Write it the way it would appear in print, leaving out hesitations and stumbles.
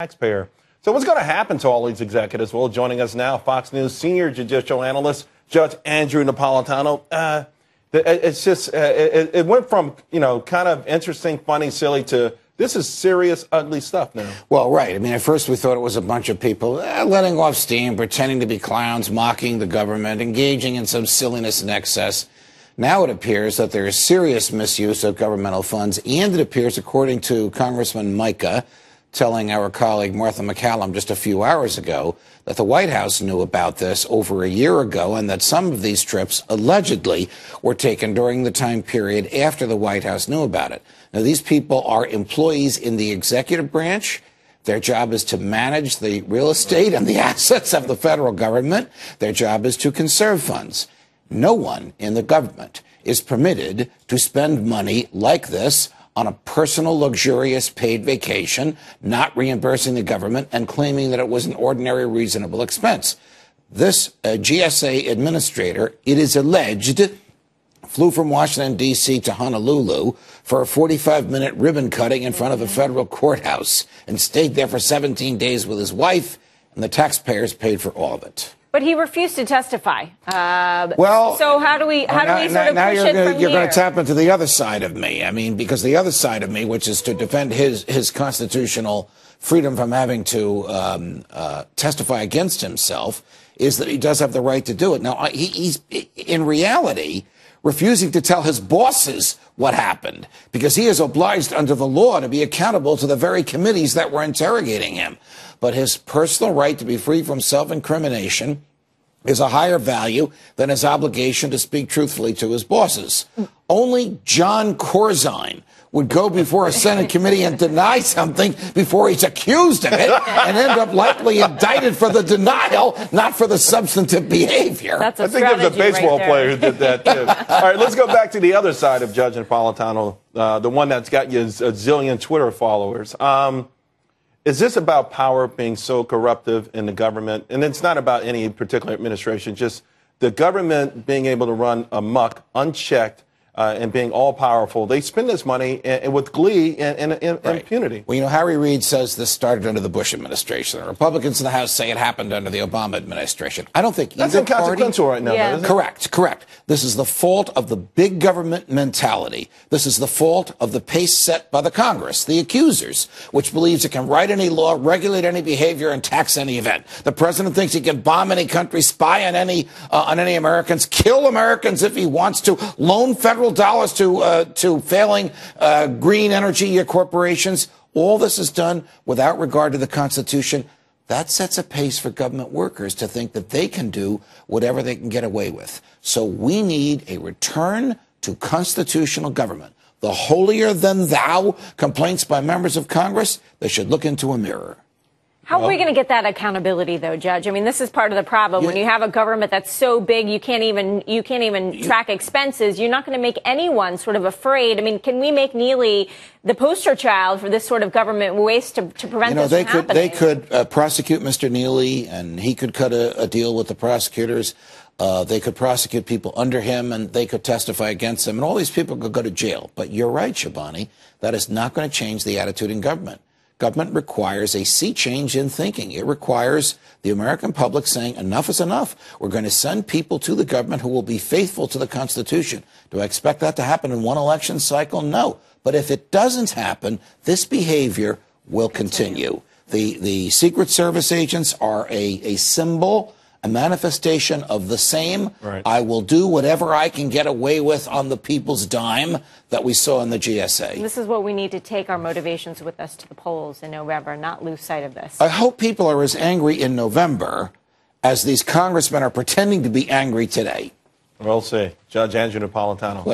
taxpayer. So what's going to happen to all these executives? Well, joining us now, Fox News senior judicial analyst, Judge Andrew Napolitano. It went from, kind of interesting, funny, silly to this is serious, ugly stuff now. Well, right. I mean, at first we thought it was a bunch of people letting off steam, pretending to be clowns, mocking the government, engaging in some silliness and excess. Now it appears that there is serious misuse of governmental funds, and it appears, according to Congressman Micah, telling our colleague Martha McCallum just a few hours ago, that the White House knew about this over a year ago and that some of these trips allegedly were taken during the time period after the White House knew about it. Now, these people are employees in the executive branch. Their job is to manage the real estate and the assets of the federal government. Their job is to conserve funds. No one in the government is permitted to spend money like this on a personal, luxurious, paid vacation, not reimbursing the government and claiming that it was an ordinary, reasonable expense. This GSA administrator, it is alleged, flew from Washington, D.C. to Honolulu for a 45-minute ribbon cutting in front of a federal courthouse and stayed there for 17 days with his wife, and the taxpayers paid for all of it. But he refused to testify. Well, so how do we sort of push it from here? You're going to tap into the other side of me. I mean, because the other side of me, which is to defend his constitutional freedom from having to testify against himself, is that he does have the right to do it. Now, he's in reality refusing to tell his bosses what happened because he is obliged under the law to be accountable to the very committees that were interrogating him. But his personal right to be free from self-incrimination is a higher value than his obligation to speak truthfully to his bosses. Only John Corzine would go before a Senate committee and deny something before he's accused of it and end up likely indicted for the denial, not for the substantive behavior. That's a I think there's a baseball player who did that, too. All right, let's go back to the other side of Judge Napolitano, the one that's got you a zillion Twitter followers. Is this about power being so corruptive in the government? And it's not about any particular administration, just the government being able to run amok, unchecked, and being all-powerful. They spend this money with glee and impunity. Well, Harry Reid says this started under the Bush administration. The Republicans in the House say it happened under the Obama administration. I don't think that's inconsequential right now, though, isn't it? Correct. This is the fault of the big government mentality. This is the fault of the pace set by the Congress, the accusers, which believes it can write any law, regulate any behavior, and tax any event. The president thinks he can bomb any country, spy on any Americans, kill Americans if he wants to, loan federal dollars to failing green energy corporations. All this is done without regard to the Constitution. That sets a pace for government workers to think that they can do whatever they can get away with. So we need a return to constitutional government. The holier than thou complaints by members of Congress, they should look into a mirror. How are we going to get that accountability, though, Judge? I mean, this is part of the problem. When you have a government that's so big, you can't even track expenses. You're not going to make anyone sort of afraid. I mean, can we make Neely the poster child for this sort of government waste to prevent this from happening? They could prosecute Mr. Neely, and he could cut a deal with the prosecutors. They could prosecute people under him, and they could testify against him, and all these people could go to jail. But you're right, Shabani, that is not going to change the attitude in government. Government requires a sea change in thinking. It requires the American public saying enough is enough. We're going to send people to the government who will be faithful to the Constitution. Do I expect that to happen in one election cycle? No. But if it doesn't happen, this behavior will continue. The Secret Service agents are a symbol, a manifestation of the same. Right. I will do whatever I can get away with on the people's dime that we saw in the GSA. This is what we need to take our motivations with us to the polls in November, not lose sight of this. I hope people are as angry in November as these congressmen are pretending to be angry today. We'll see. Judge Andrew Napolitano.